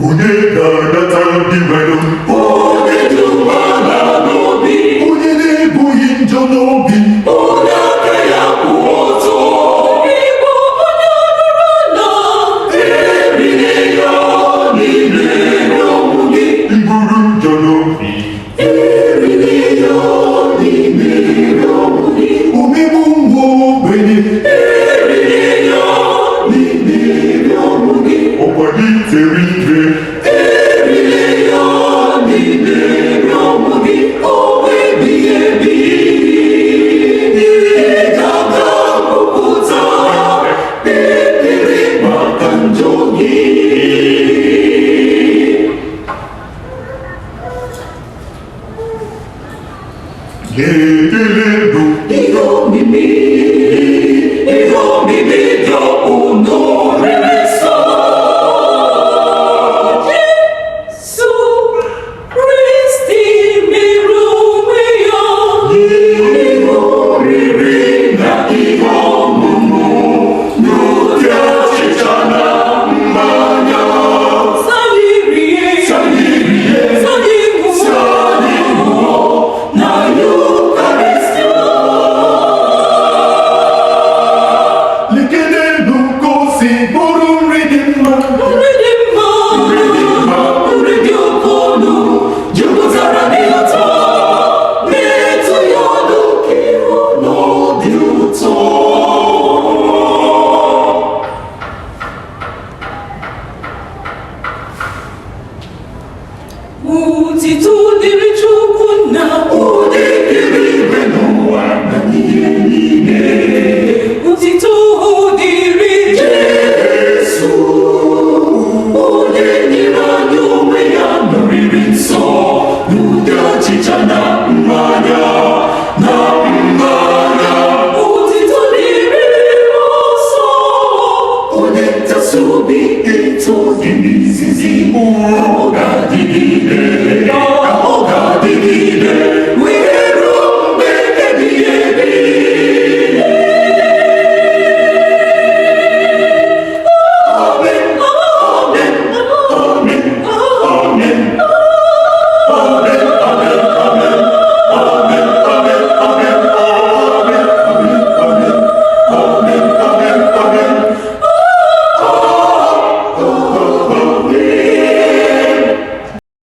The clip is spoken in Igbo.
onye ga-adata ndị nwere onye dị umeala n'obi, onye na-ebughị njọ n'obi, onye aka ya kwụ ọtọ, ịbụ onye ọrụrụ na eriri ya n'ime ọnwụ gị, iburu njọ n'obi, eriri ya n'ime ọnwụ gị, omegbu nwa ogbenye, eriri ya n'ime ọnwụ gị, ọkwalitere ire, eriri ya n'ime ọnwụ gị, ọnwụ ebighị ebi. Ị ga-aga kwupụta ekpere maka njọ gị. na-ekele ndụ Ihe omimi dị ọkpụnụ rere nsọ. Jesu Kristi mere onwe ya ihe oriri na ihe ọṅụṅụ n'ụdị achịcha na mmanya. Anyị rie, anyị ṅụọ na Yukarịstịa. lekele ndụ nke o si bụrụ nri dị mma, Nri dị mma, nri dị oke ọnụ, jupụtara n'ụtọ, na-eto ya n'oke ọnọdụ ụtọ. Otito dịrị Chukwu na onye kere igwe n'ụwa na ihe niile. Otito dịrị Jesu, onye nyere anyị onwe ya n'oriri nsọ n'ụdị achịcha na mmanya. Otito dịrị Nsọ, onye ntasị obi eto dị n'izizi, ọ ga-adịgide wee